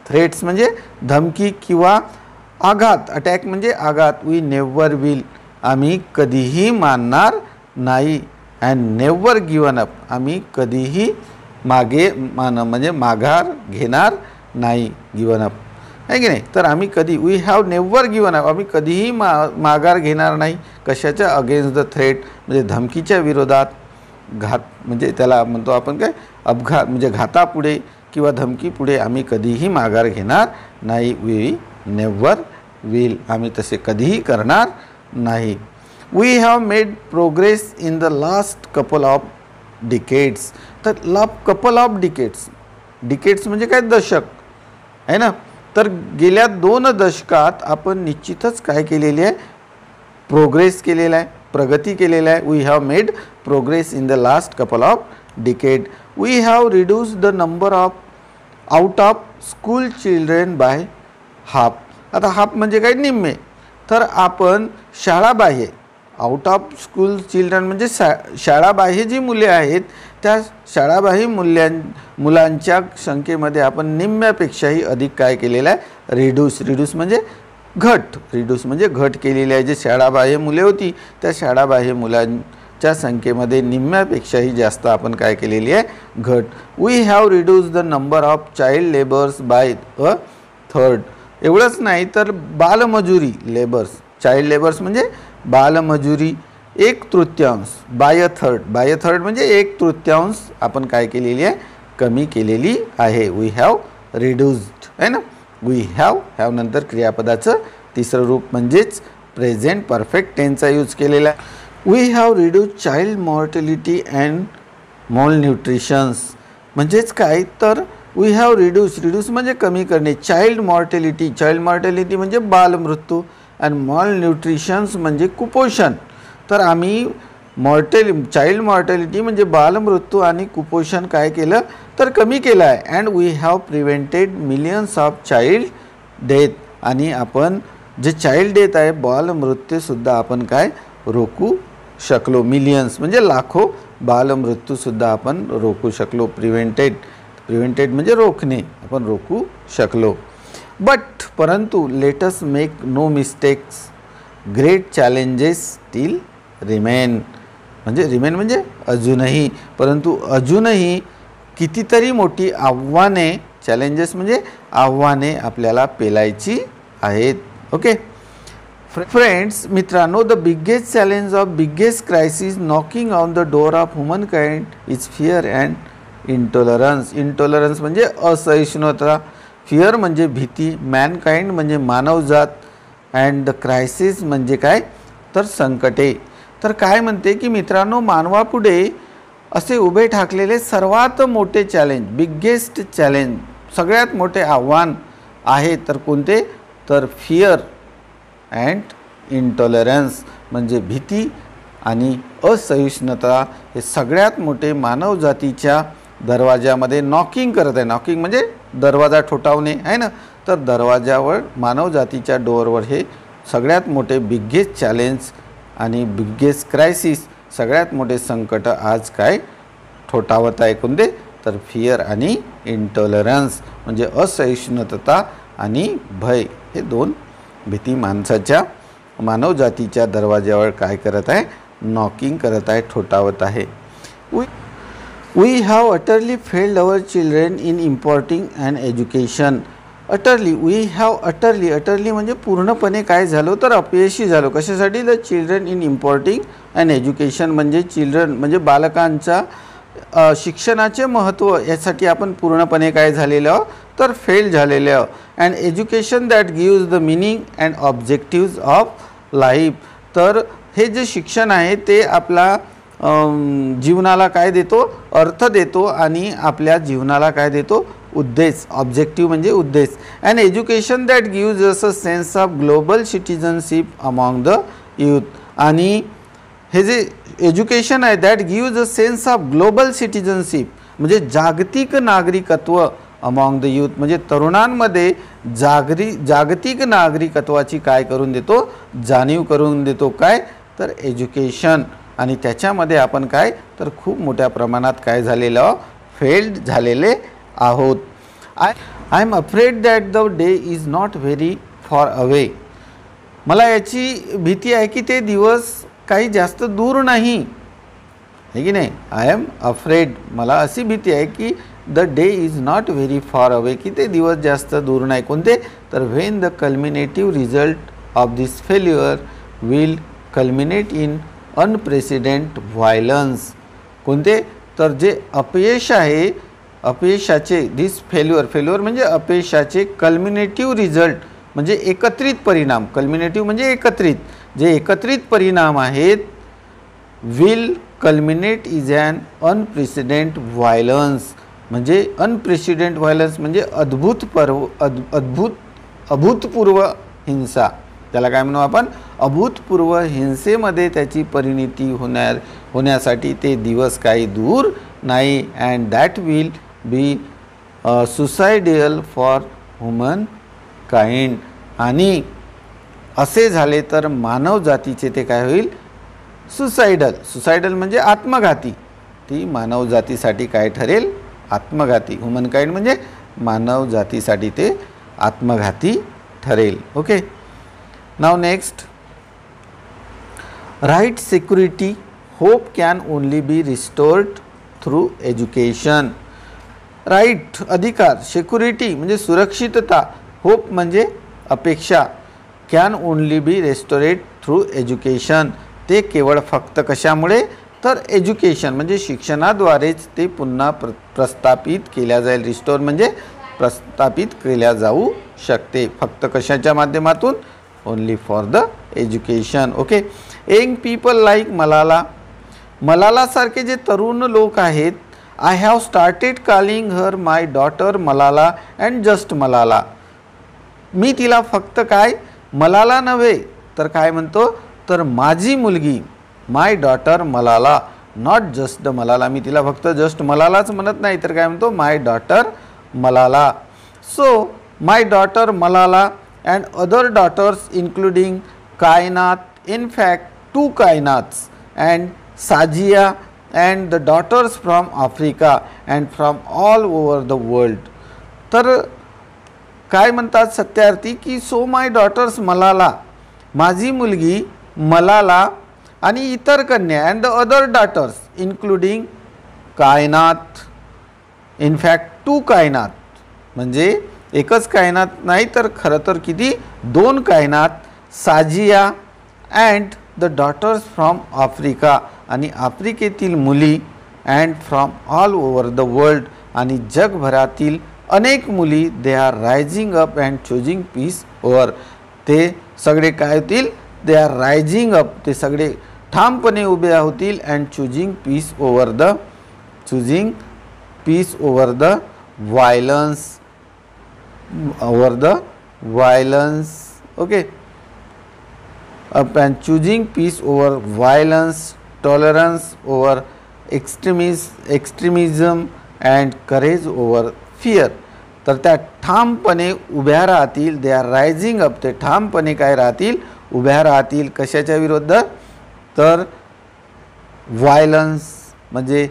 थ्रेट्स म्हणजे धमकी किंवा आघात, अटॅक म्हणजे आघात, वी नेवर विल आम्ही कधीही मानणार नाही. अँड नेवर गिवन अप आम्ही कधीही म्हणजे माघार घेणार नाही. गिवन अप आहे की नाही. तर आम्ही कधी we have never given up आम्ही कधीही माघार घेणार नाही. कशाच्या अगेन्स्ट द थ्रेट म्हणजे धमकीच्या विरोधात. घात म्हणजे त्याला म्हणतो आपण काय अपघात म्हणजे घातापुढे किंवा धमकीपुढे आम्ही कधीही माघार घेणार नाही. वी नेवर विल आम्ही तसे कधीही करणार नाही. We have made progress in the last couple of decades. तर कपल ऑफ डिकेड्स म्हणजे काय दशक आहे ना. तर गेल्या 2 दशकात आपण निश्चितच काय केलेली आहे प्रोग्रेस केलेला आहे, प्रगती केलेला आहे. We have made progress in the last couple of decade. We have reduce the number of out of school children by half. आता हाफ म्हणजे काय निम्मे. तर आपण शाळाबाह्य आउट ऑफ स्कूल चिल्ड्रन म्हणजे शाळाबाह्य जी मुले आहेत त्या शाळाबाह्य मुलांच्या संख्येमध्ये आपण निम्म्यापेक्षाही अधिक काय केलेलं आहे रिड्यूस म्हणजे घट केलेली आहे. जे शाळाबाह्य मुले होती त्या शाळाबाह्य मुलांच्या संख्येमध्ये निम्म्यापेक्षाही जास्त आपण काय केलेली आहे घट. We have reduce the number of child labours by a third. एवढंच नाही तर बालमजुरी लेबर्स चाइल्ड लेबर्स म्हणजे बालमजुरी 1/3 बाय अ थर्ड म्हणजे 1/3 आपण काय केलेली आहे कमी केलेली आहे. वी हॅव रिड्यूस्ड आहे ना. वी हॅव नंतर क्रियापदाचं तिसरं रूप म्हणजेच प्रेझेंट परफेक्ट टेन्सचा यूज केलेला आहे. We have reduce child mortality and malnutritions म्हणजेच काय तर वी हॅव रिड्यूस म्हणजे कमी करणे. चाइल्ड मॉर्टॅलिटी म्हणजे बालमृत्यू आणि मॉल न्यूट्रिशन्स म्हणजे कुपोषण. तर आम्ही चाइल्ड मॉर्टॅलिटी म्हणजे बालमृत्यू आणि कुपोषण काय केलं तर कमी केलं आहे. And we have prevented millions of child death आणि आपण जे चाइल्ड डेथ आहे बालमृत्यूसुद्धा आपण काय रोखू शकलो. मिलियन्स म्हणजे लाखो बालमृत्यूसुद्धा आपण रोखू शकलो. प्रिव्हेंटेड म्हणजे रोखणे आपण रोखू शकलो. परंतु let us make no mistakes great challenges still remain म्हणजे अजूनही परंतु अजूनही कितीतरी मोठी आव्हाने चॅलेंजेस म्हणजे आव्हाने आपल्याला पेलायची आहेत. ओके फ्रेंड्स मित्रांनो the biggest challenge of biggest crisis knocking on the door of human kind is fear and intolerance म्हणजे असहिष्णुता. फिअर म्हणजे भीती, मॅनकाइंड म्हणजे मानवजात अँड द क्रायसिस म्हणजे काय तर संकटे. तर काय म्हणते की मित्रांनो मानवापुढे असे उभे ठाकलेले सर्वात मोठे चॅलेंज बिगेस्ट चॅलेंज सगळ्यात मोठे आव्हान आहे तर कोणते तर फिअर अँड इंटॉलरन्स म्हणजे भीती आणि असहिष्णुता हे सगळ्यात मोठे मानवजातीच्या दरवाजामध्ये नॉकिंग करत आहे. नॉकिंग म्हणजे दरवाजा ठोठावणे आहे ना. तर दरवाजावर मानवजातीच्या डोअरवर हे सगळ्यात मोठे बिगेस्ट चॅलेंज आणि बिगेस्ट क्रायसिस सगळ्यात मोठे संकट आज काय ठोठावत आहे कोणते तर फिअर आणि इंटॉलरन्स म्हणजे असहिष्णुता आणि भय. हे 2 भीती मानवजातीच्या दरवाजावर काय करत आहे नॉकिंग करत आहे ठोठावत आहे. We have utterly failed our children in importing and education. Utterly म्हणजे पूर्णपणे काय झालो तर अपयशी झालो. कशासाठी the children in importing and education म्हणजे चिल्ड्रन म्हणजे बालकांचा शिक्षणाचे महत्त्व यासाठी आपण पूर्णपणे काय झालेलं आहोत तर फेल झालेले आहोत. And education that gives the meaning and objectives of life. तर हे जे शिक्षण आहे ते आपला जीवनाला काय देतो अर्थ देतो आणि आपल्या जीवनाला काय देतो उद्देश. ऑब्जेक्टिव्ह म्हणजे उद्देश. And education that gives us a sense of global citizenship among the youth. आणि हे जे एज्युकेशन आहे that gives a sense of global citizenship म्हणजे जागतिक नागरिकत्व अमॉंग द यूथ म्हणजे तरुणांमध्ये जागतिक नागरिकत्वाची काय करून देतो जाणीव करून देतो काय तर एज्युकेशन. आणि त्याच्यामध्ये आपण काय तर खूप मोठ्या प्रमाणात काय झालेलं फेल्ड झालेले आहोत. I am afraid that the day is not very far away. मला याची भीती आहे की ते दिवस काही जास्त दूर नाही आहे की नाही. आय एम अफ्रेड मला अशी भीती आहे की the day is not very far away की ते दिवस जास्त दूर नाही. कोणते तर when the culminative result of this failure will culminate in unprecedented violence. कोणते तर जे अपयश आहे अपयशाचे दिस फेल्युअर म्हणजे अपयशाचे कल्मिनेटिव्ह रिझल्ट म्हणजे एकत्रित परिणाम. कल्मिनेटिव्ह म्हणजे एकत्रित जे एकत्रित परिणाम आहेत will culminate is an unprecedent violence म्हणजे अनप्रेसिडेंट व्हायलन्स म्हणजे अभूतपूर्व हिंसा. त्याला काय म्हणू आपण अभूतपूर्व हिंसेमध्ये त्याची परिणती होण्यासाठी ते दिवस काही दूर नाही. And that will be suicidal for humankind. आणि असे झाले तर मानव जातीचे ते काय होईल सुसायडल म्हणजे आत्मघाती. ती मानव जातीसाठी काय ठरेल आत्मघाती. ह्युमन काइंड म्हणजे मानव जातीसाठी ते आत्मघाती ठरेल. Okay. Now next right security hope can only be restored through education. Right अधिकार सिक्युरिटी म्हणजे सुरक्षितता होप म्हणजे अपेक्षा can only be restored through education ते केवळ फक्त कशामुळे तर एज्युकेशन म्हणजे शिक्षणाद्वारेच ते पुन्हा प्रस्थापित केल्या जाईल. रिस्टोर म्हणजे प्रस्थापित केल्या जाऊ शकते फक्त कशाच्या माध्यमातून only for the education. Okay. Young people like Malala सारखे जे तरुण लोक आहेत I have started calling her my daughter Malala and just Malala. मी तिला फक्त काय मलाला नव्हे तर काय म्हणतो तर माझी मुलगी my daughter Malala not just the Malala. मी तिला फक्त जस्ट मलालाच म्हणत नाही तर काय म्हणतो my daughter Malala. So my daughter Malala and other daughters including Kainat in fact 2 Kainats and Sajia and the daughters from Africa and from all over the world. तर काय म्हणतात सत्यार्थी की सो माय डॉटर्स मलाला माझी मुलगी मलाला आणि इतर कन्या and the other daughters including Kainat in fact 2 Kainat म्हणजे एकच कायनात नाही तर खरं तर किती 2 Kainat Shazia and the daughters from Africa आणि आफ्रिकेतील मुली and from all over the world आणि जगभरातील अनेक मुली they are rising up and choosing peace over. ते सगळे काय होतील दे आर रायझिंग अप ते सगळे ठामपणे उभे होतील and choosing peace over the violence okay. and choosing peace over violence, tolerance over extremism and courage over fear. तर त्या ठामपणे उभ्या राहतील दे आर रायझिंग अप ते ठामपणे काय राहतील उभ्या राहतील कशाच्या विरुद्ध तर व्हायलन्स म्हणजे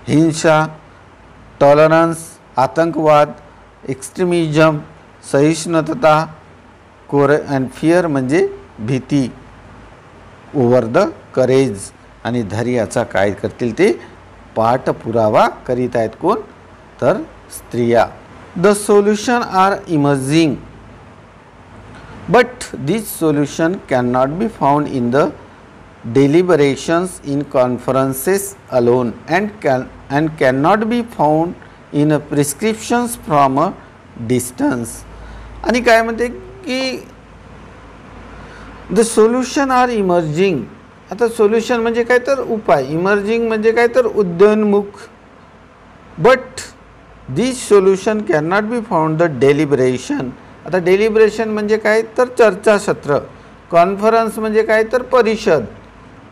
हिंसा, टॉलरन्स आतंकवाद, एक्स्ट्रीमिझम सहिष्णुता, अँड फिअर म्हणजे भीती, ओव्हर द करेज आणि धैर्याचा काय करतील ते पाठपुरावा करीत आहेत कोण तर स्त्रिया. The solution are emerging but this solution can not be found in the deliberations in conferences alone and cannot be found in prescriptions from a distance. आणि काय म्हणते की the solution are emerging. आता सोल्युशन म्हणजे काय तर उपाय, इमर्जिंग म्हणजे काय तर उद्योन्मुख. But this solution cannot be found the deliberation. आता डेलिब्रेशन म्हणजे काय तर चर्चासत्र, कॉन्फरन्स म्हणजे काय तर परिषद,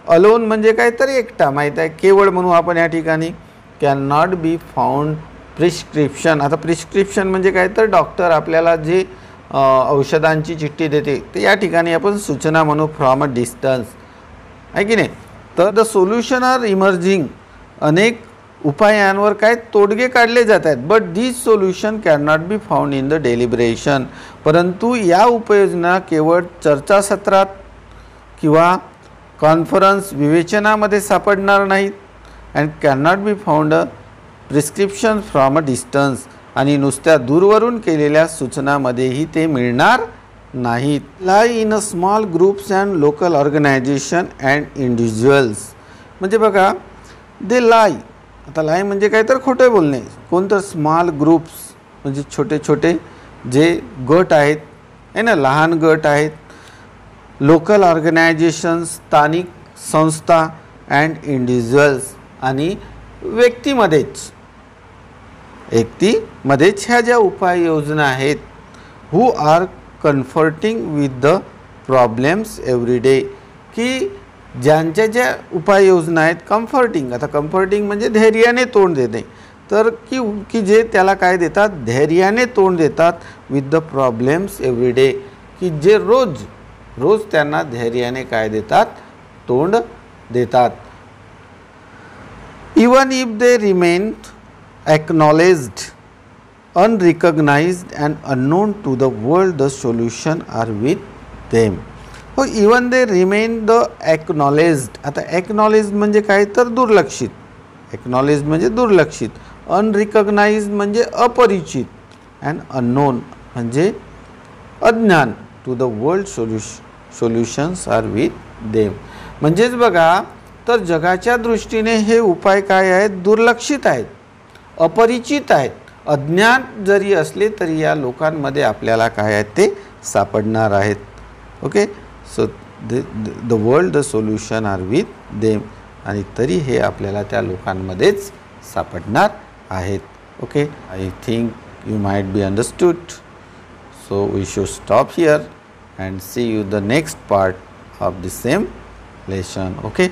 अलोन म्हणजे काय तर एकटा, माहीत आहे केवळ म्हणू आपण या ठिकाणी. Can not be found prescription. आता प्रिस्क्रिप्शन म्हणजे काय तर डॉक्टर आपल्याला जे औषधांची चिठ्ठी देते ते या ठिकाणी आपण सूचना म्हणू फ्रॉम अ डिस्टन्स, आहे की नाही. तर द सोल्युशन आर इमर्जिंग. अनेक उपायांवर काय तोडगे काढले जात आहेत. But this solution can not be found in the deliberation. परंतु या उपाययोजना केवळ चर्चासत्रात किंवा कॉन्फरन्स विवेचनामध्ये सापडणार नाहीत. And can not be found a prescription from a distance. आणि नुसत्या दूरवरून केलेल्या सूचनामध्येही ते मिळणार नाहीत. Lie in a small groups and local organization and individuals. म्हणजे बघा दे लाय. आता लाय म्हणजे काय तर खोटे बोलणे. कोणतं स्मॉल ग्रुप्स म्हणजे छोटे छोटे जे गट आहेत, आहे ना, लहान गट आहेत. लोकल ऑर्गनायझेशन्स स्थानिक संस्था अँड इंडिव्हिज्युअल्स आणि व्यक्तीमध्येच ह्या ज्या उपाययोजना आहेत. Who are confronting with the problems every day. की ज्यांच्या ज्या उपाययोजना आहेत कम्फर्टिंग. आता कम्फर्टिंग म्हणजे धैर्याने तोंड देणे. तर की जे त्याला काय देतात, धैर्याने तोंड देतात with the problems every day. की जे रोज त्यांना धैर्याने काय देतात, तोंड देतात. Even if they remain acknowledged, unrecognized and unknown to the world, the solution are with them. हो, even they remain the acknowledged. आता acknowledged म्हणजे काय तर दुर्लक्षित. acknowledged म्हणजे दुर्लक्षित, unrecognized म्हणजे अपरिचित, and unknown म्हणजे अज्ञान. to the world solutions are with them. म्हणजेच बघा तर जगाच्या दृष्टीने हे उपाय काय आहेत, दुर्लक्षित आहेत, अपरिचित आहेत, अज्ञात जरी असले तरी या लोकांमध्ये आपल्याला काय आहेत ते सापडणार आहेत. Okay. So the world the solution are with them. आणि तरी हे आपल्याला त्या लोकांमध्येच सापडणार आहेत. Okay. I think you might be understood. So we should stop here and see you the next part of the same lesson. Okay.